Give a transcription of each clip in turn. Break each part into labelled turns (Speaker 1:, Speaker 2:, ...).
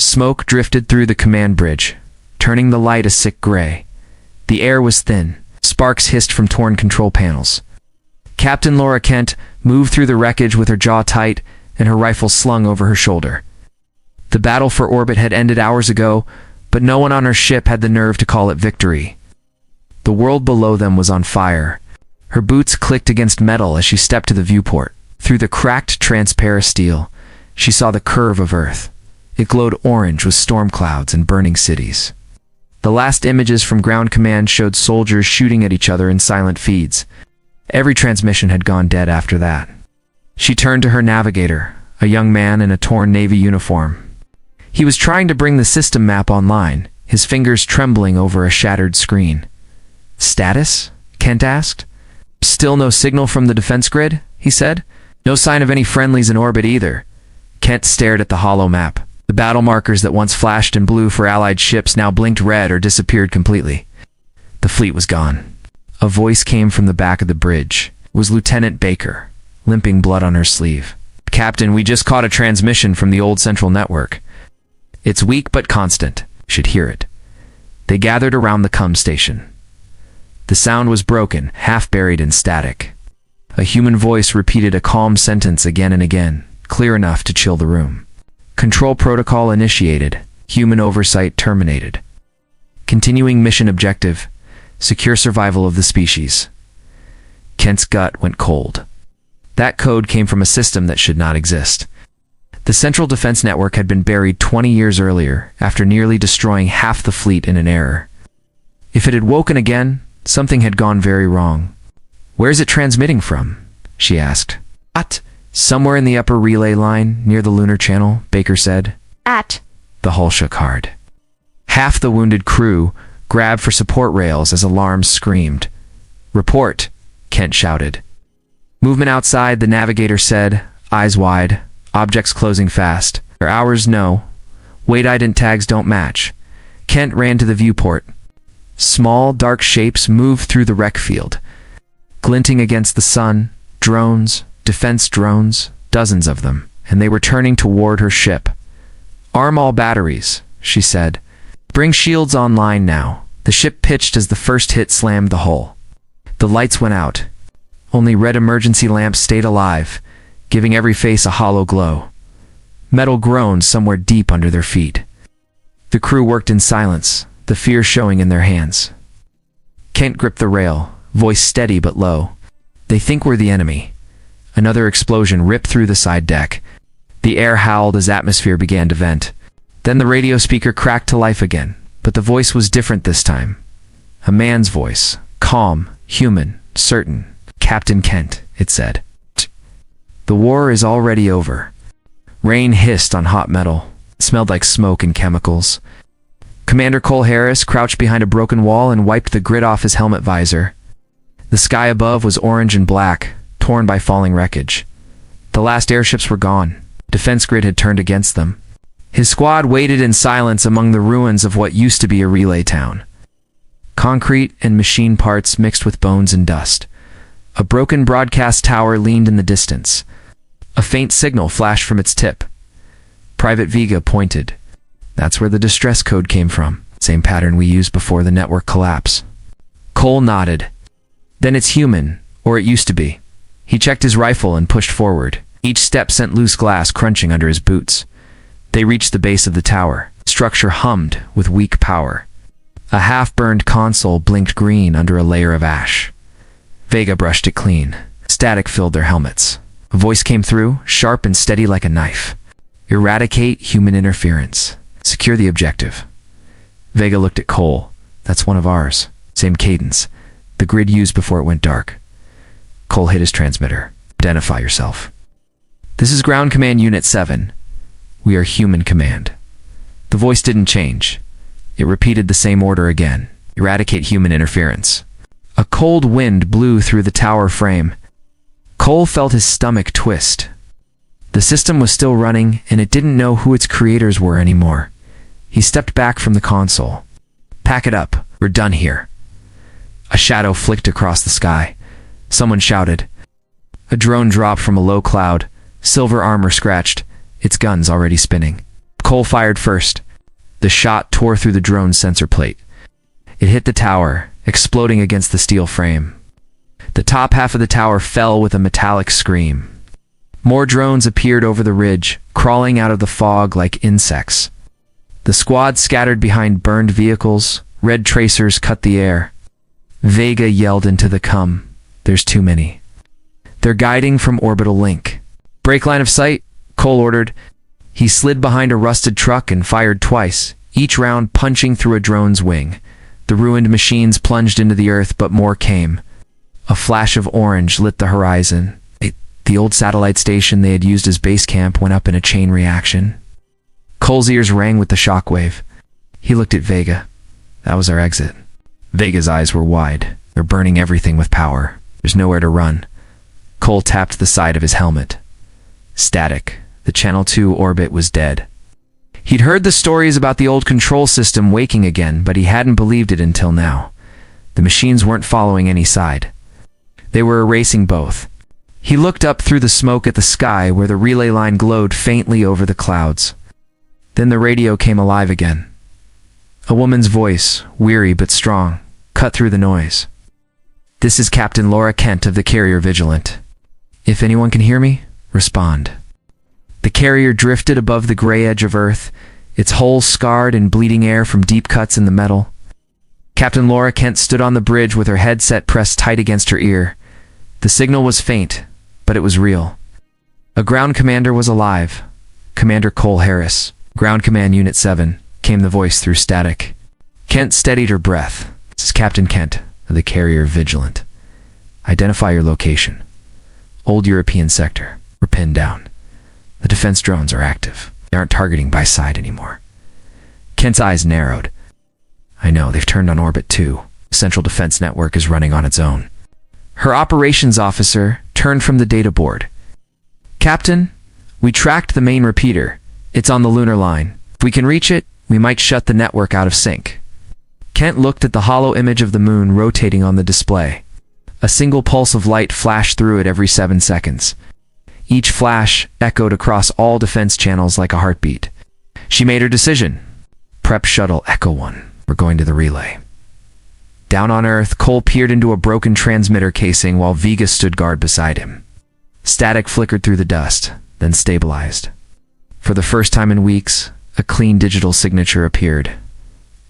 Speaker 1: Smoke drifted through the command bridge, turning the light a sick gray. The air was thin. Sparks hissed from torn control panels. Captain Laura Kent moved through the wreckage with her jaw tight and her rifle slung over her shoulder. The battle for orbit had ended hours ago, but no one on her ship had the nerve to call it victory. The world below them was on fire. Her boots clicked against metal as she stepped to the viewport. Through the cracked, transparent steel, she saw the curve of Earth. It glowed orange with storm clouds and burning cities. The last images from ground command showed soldiers shooting at each other in silent feeds. Every transmission had gone dead after that. She turned to her navigator, a young man in a torn Navy uniform. He was trying to bring the system map online, his fingers trembling over a shattered screen. "Status?" Kent asked. "Still no signal from the defense grid," he said. "No sign of any friendlies in orbit either." Kent stared at the hollow map. The battle markers that once flashed in blue for Allied ships now blinked red or disappeared completely. The fleet was gone. A voice came from the back of the bridge. It was Lieutenant Baker, limping blood on her sleeve. "Captain, we just caught a transmission from the old central network. It's weak but constant. You should hear it." They gathered around the comm station. The sound was broken, half buried in static. A human voice repeated a calm sentence again and again, clear enough to chill the room. "Control protocol initiated. Human oversight terminated. Continuing mission objective. Secure survival of the species." Kent's gut went cold. That code came from a system that should not exist. The Central Defense Network had been buried 20 years earlier, after nearly destroying half the fleet in an error. If it had woken again, something had gone very wrong. "Where is it transmitting from?" she asked. "Somewhere in the upper relay line, near the lunar channel," Baker said. The hull shook hard. Half the wounded crew grabbed for support rails as alarms screamed. "Report," Kent shouted. "Movement outside," the navigator said, eyes wide, objects closing fast. "Their hours, no. Wait, ident tags don't match." Kent ran to the viewport. Small, dark shapes moved through the wreck field. Glinting against the sun, drones, defense drones, dozens of them, and they were turning toward her ship. "Arm all batteries," she said. "Bring shields online now." The ship pitched as the first hit slammed the hull. The lights went out. Only red emergency lamps stayed alive, giving every face a hollow glow. Metal groaned somewhere deep under their feet. The crew worked in silence, the fear showing in their hands. Kent gripped the rail, voice steady but low. "They think we're the enemy." Another explosion ripped through the side deck. The air howled as atmosphere began to vent. Then the radio speaker cracked to life again, but the voice was different this time. A man's voice, calm, human, certain. "Captain Kent," it said. "The war is already over." Rain hissed on hot metal. It smelled like smoke and chemicals. Commander Cole Harris crouched behind a broken wall and wiped the grit off his helmet visor. The sky above was orange and black, torn by falling wreckage. The last airships were gone. Defense grid had turned against them. His squad waited in silence among the ruins of what used to be a relay town. Concrete and machine parts mixed with bones and dust. A broken broadcast tower leaned in the distance. A faint signal flashed from its tip. Private Vega pointed. "That's where the distress code came from. Same pattern we used before the network collapse." Cole nodded. "Then it's human, or it used to be." He checked his rifle and pushed forward. Each step sent loose glass crunching under his boots. They reached the base of the tower. Structure hummed with weak power. A half-burned console blinked green under a layer of ash. Vega brushed it clean. Static filled their helmets. A voice came through, sharp and steady like a knife. "Eradicate human interference. Secure the objective." Vega looked at Cole. "That's one of ours. Same cadence. The grid used before it went dark." Cole hit his transmitter. "Identify yourself." "This is Ground Command Unit 7. We are Human Command." The voice didn't change. It repeated the same order again. "Eradicate human interference." A cold wind blew through the tower frame. Cole felt his stomach twist. The system was still running, and it didn't know who its creators were anymore. He stepped back from the console. "Pack it up. We're done here." A shadow flicked across the sky. Someone shouted. A drone dropped from a low cloud, silver armor scratched, its guns already spinning. Cole fired first. The shot tore through the drone's sensor plate. It hit the tower, exploding against the steel frame. The top half of the tower fell with a metallic scream. More drones appeared over the ridge, crawling out of the fog like insects. The squad scattered behind burned vehicles. Red tracers cut the air. Vega yelled into the "Come, there's too many." "They're guiding from orbital link." "Break line of sight," Cole ordered. He slid behind a rusted truck and fired twice, each round punching through a drone's wing. The ruined machines plunged into the earth, but more came. A flash of orange lit the horizon. The old satellite station they had used as base camp went up in a chain reaction. Cole's ears rang with the shockwave. He looked at Vega. That was our exit. Vega's eyes were wide. They're burning everything with power. There's nowhere to run. Cole tapped the side of his helmet. Static. The Channel 2 orbit was dead. He'd heard the stories about the old control system waking again, but he hadn't believed it until now. The machines weren't following any side. They were erasing both. He looked up through the smoke at the sky where the relay line glowed faintly over the clouds. Then the radio came alive again. A woman's voice, weary but strong, cut through the noise. "This is Captain Laura Kent of the carrier Vigilant. If anyone can hear me, respond." The carrier drifted above the gray edge of Earth, its hull scarred and bleeding air from deep cuts in the metal. Captain Laura Kent stood on the bridge with her headset pressed tight against her ear. The signal was faint, but it was real. A ground commander was alive. Commander Cole Harris. "Ground Command Unit 7, came the voice through static. Kent steadied her breath. "This is Captain Kent of the carrier Vigilant. Identify your location. Old European sector. We're pinned down. The defense drones are active. They aren't targeting by side anymore." Kent's eyes narrowed. "I know, they've turned on orbit too. The Central Defense Network is running on its own." Her operations officer turned from the data board. "Captain, we tracked the main repeater. It's on the lunar line. If we can reach it, we might shut the network out of sync." Kent looked at the hollow image of the moon rotating on the display. A single pulse of light flashed through it every 7 seconds. Each flash echoed across all defense channels like a heartbeat. She made her decision. "Prep shuttle Echo 1. We're going to the relay." Down on Earth, Cole peered into a broken transmitter casing while Vega stood guard beside him. Static flickered through the dust, then stabilized. For the first time in weeks, a clean digital signature appeared.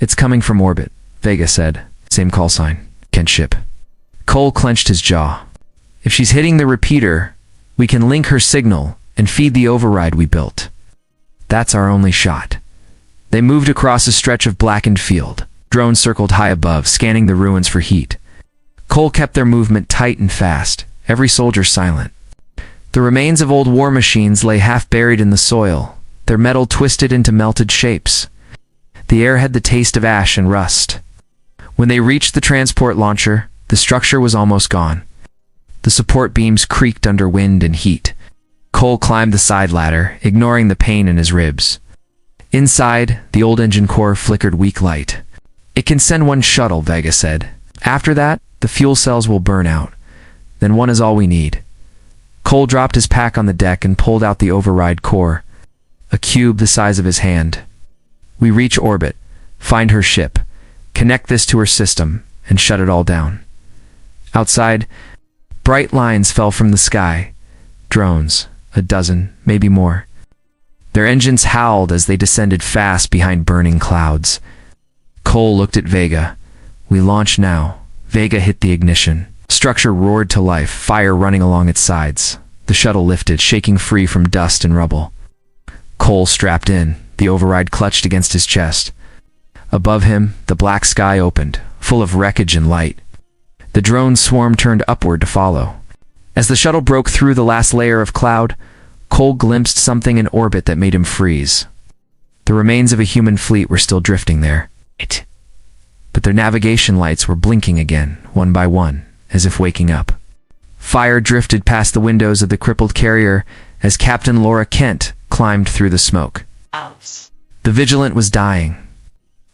Speaker 1: "It's coming from orbit," Vega said. "Same call sign. Kent ship." Cole clenched his jaw. "If she's hitting the repeater, we can link her signal and feed the override we built. That's our only shot." They moved across a stretch of blackened field. Drones circled high above, scanning the ruins for heat. Cole kept their movement tight and fast, every soldier silent. The remains of old war machines lay half buried in the soil, their metal twisted into melted shapes. The air had the taste of ash and rust. When they reached the transport launcher, the structure was almost gone. The support beams creaked under wind and heat. Cole climbed the side ladder, ignoring the pain in his ribs. Inside, the old engine core flickered weak light. "It can send one shuttle," Vega said. "After that, the fuel cells will burn out. Then one is all we need." Cole dropped his pack on the deck and pulled out the override core, a cube the size of his hand. "We reach orbit, find her ship, connect this to her system, and shut it all down." Outside, bright lines fell from the sky. Drones, a dozen, maybe more. Their engines howled as they descended fast behind burning clouds. Cole looked at Vega. "We launch now." Vega hit the ignition. Structure roared to life, fire running along its sides. The shuttle lifted, shaking free from dust and rubble. Cole strapped in, the override clutched against his chest. Above him, the black sky opened, full of wreckage and light. The drone swarm turned upward to follow. As the shuttle broke through the last layer of cloud, Cole glimpsed something in orbit that made him freeze. The remains of a human fleet were still drifting there. But their navigation lights were blinking again, one by one, as if waking up. Fire drifted past the windows of the crippled carrier as Captain Laura Kent climbed through the smoke. The Vigilant was dying.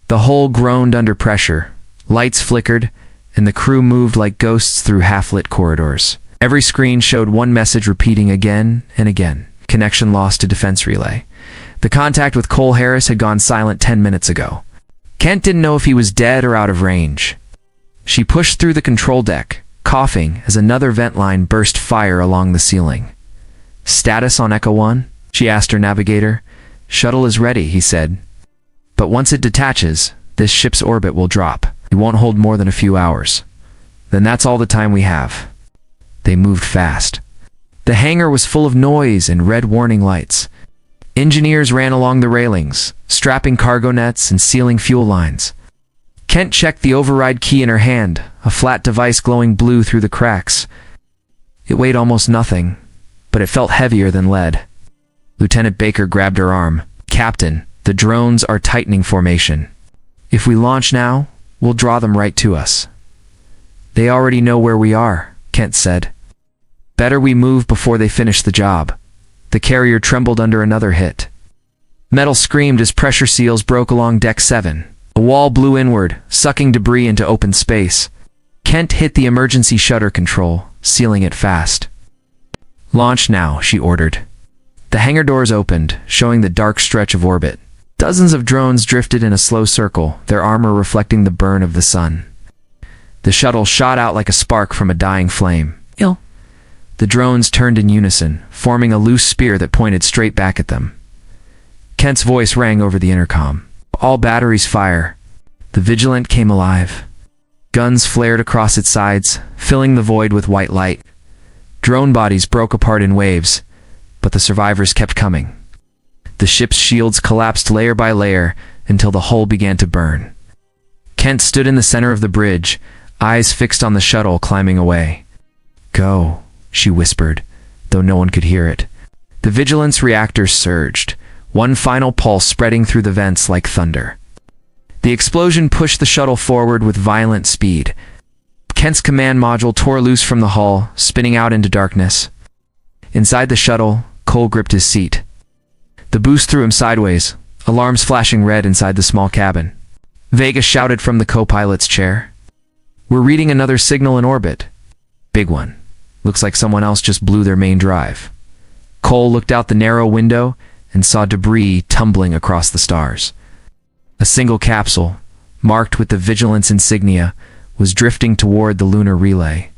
Speaker 1: The hull groaned under pressure, lights flickered, and the crew moved like ghosts through half-lit corridors. Every screen showed one message repeating again and again: connection lost to defense relay. The contact with Cole Harris had gone silent 10 minutes ago. Kent didn't know if he was dead or out of range. She pushed through the control deck, coughing as another vent line burst fire along the ceiling. "Status on Echo 1?" she asked her navigator. "Shuttle is ready," he said. "But once it detaches, this ship's orbit will drop. It won't hold more than a few hours. Then that's all the time we have." They moved fast. The hangar was full of noise and red warning lights. Engineers ran along the railings, strapping cargo nets and sealing fuel lines. Kent checked the override key in her hand, a flat device glowing blue through the cracks. It weighed almost nothing, but it felt heavier than lead. Lieutenant Baker grabbed her arm. "Captain, the drones are tightening formation. If we launch now, we'll draw them right to us." "They already know where we are," Kent said. "Better we move before they finish the job." The carrier trembled under another hit. Metal screamed as pressure seals broke along Deck 7. A wall blew inward, sucking debris into open space. Kent hit the emergency shutter control, sealing it fast. "Launch now," she ordered. The hangar doors opened, showing the dark stretch of orbit. Dozens of drones drifted in a slow circle, their armor reflecting the burn of the sun. The shuttle shot out like a spark from a dying flame. "Ill." The drones turned in unison, forming a loose spear that pointed straight back at them. Kent's voice rang over the intercom. "All batteries fire." The Vigilant came alive. Guns flared across its sides, filling the void with white light. Drone bodies broke apart in waves, but the survivors kept coming. The ship's shields collapsed layer by layer until the hull began to burn. Kent stood in the center of the bridge, eyes fixed on the shuttle climbing away. "Go," she whispered, though no one could hear it. The Vigilance reactors surged, one final pulse spreading through the vents like thunder. The explosion pushed the shuttle forward with violent speed. Kent's command module tore loose from the hull, spinning out into darkness. Inside the shuttle, Cole gripped his seat. The boost threw him sideways, alarms flashing red inside the small cabin. Vega shouted from the co-pilot's chair. "We're reading another signal in orbit. Big one. Looks like someone else just blew their main drive." Cole looked out the narrow window and saw debris tumbling across the stars. A single capsule, marked with the Vigilance insignia, was drifting toward the lunar relay.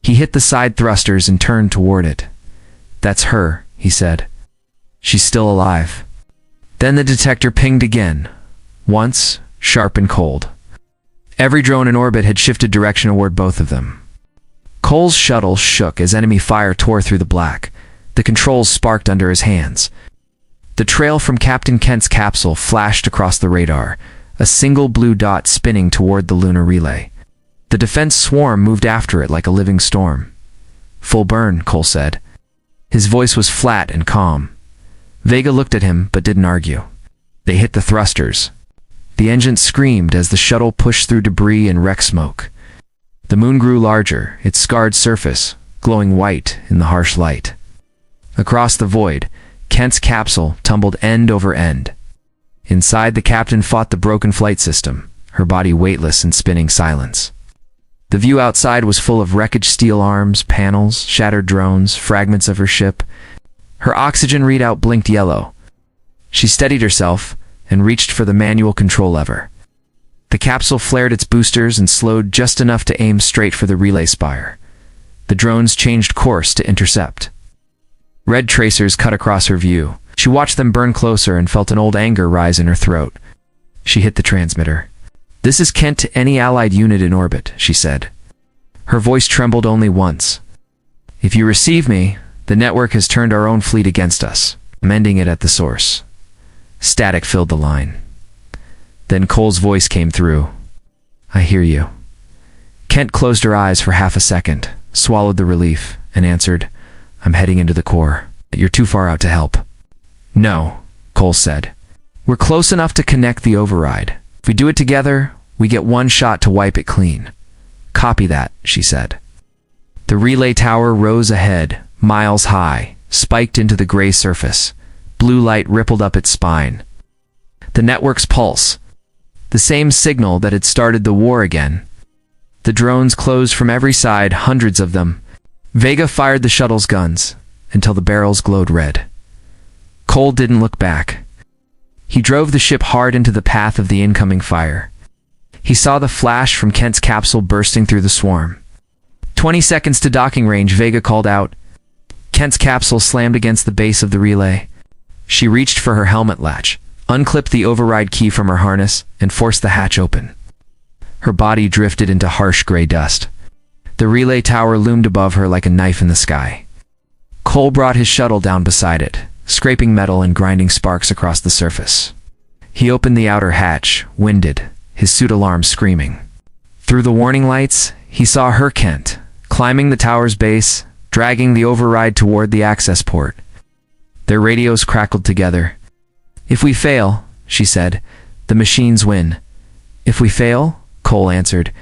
Speaker 1: He hit the side thrusters and turned toward it. "That's her," he said. "She's still alive." Then the detector pinged again, once sharp and cold. Every drone in orbit had shifted direction toward both of them. Cole's shuttle shook as enemy fire tore through the black. The controls sparked under his hands. The trail from Captain Kent's capsule flashed across the radar, a single blue dot spinning toward the lunar relay. The defense swarm moved after it like a living storm. "Full burn," Cole said. His voice was flat and calm. Vega looked at him but didn't argue. They hit the thrusters. The engine screamed as the shuttle pushed through debris and wreck smoke. The moon grew larger, its scarred surface glowing white in the harsh light. Across the void, Kent's capsule tumbled end over end. Inside, the captain fought the broken flight system, her body weightless in spinning silence. The view outside was full of wreckage, steel arms, panels, shattered drones, fragments of her ship. Her oxygen readout blinked yellow. She steadied herself and reached for the manual control lever. The capsule flared its boosters and slowed just enough to aim straight for the relay spire. The drones changed course to intercept. Red tracers cut across her view. She watched them burn closer and felt an old anger rise in her throat. She hit the transmitter. "This is Kent to any Allied unit in orbit," she said. Her voice trembled only once. "If you receive me, the network has turned our own fleet against us. I'm ending it at the source." Static filled the line. Then Cole's voice came through. "I hear you." Kent closed her eyes for half a second, swallowed the relief, and answered, "I'm heading into the core. You're too far out to help." "No," Cole said. "We're close enough to connect the override. If we do it together, we get one shot to wipe it clean." "Copy that," she said. The relay tower rose ahead, miles high, spiked into the gray surface. Blue light rippled up its spine. The network's pulse. The same signal that had started the war again. The drones closed from every side, hundreds of them. Vega fired the shuttle's guns until the barrels glowed red. Cole didn't look back. He drove the ship hard into the path of the incoming fire. He saw the flash from Kent's capsule bursting through the swarm. 20 seconds to docking range, Vega called out. Kent's capsule slammed against the base of the relay. She reached for her helmet latch, unclipped the override key from her harness, and forced the hatch open. Her body drifted into harsh gray dust. The relay tower loomed above her like a knife in the sky. Cole brought his shuttle down beside it, scraping metal and grinding sparks across the surface. He opened the outer hatch, winded, his suit alarm screaming. Through the warning lights, he saw her, Kent, climbing the tower's base, dragging the override toward the access port. Their radios crackled together. "If we fail," she said, "the machines win." "If we fail," Cole answered,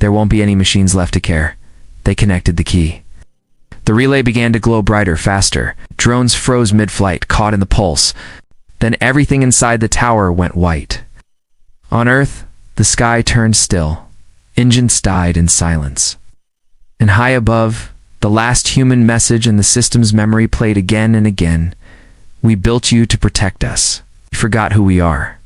Speaker 1: "there won't be any machines left to care." They connected the key. The relay began to glow brighter, faster. Drones froze mid-flight, caught in the pulse. Then everything inside the tower went white. On Earth, the sky turned still. Engines died in silence. And high above, the last human message in the system's memory played again and again. "We built you to protect us. You forgot who we are."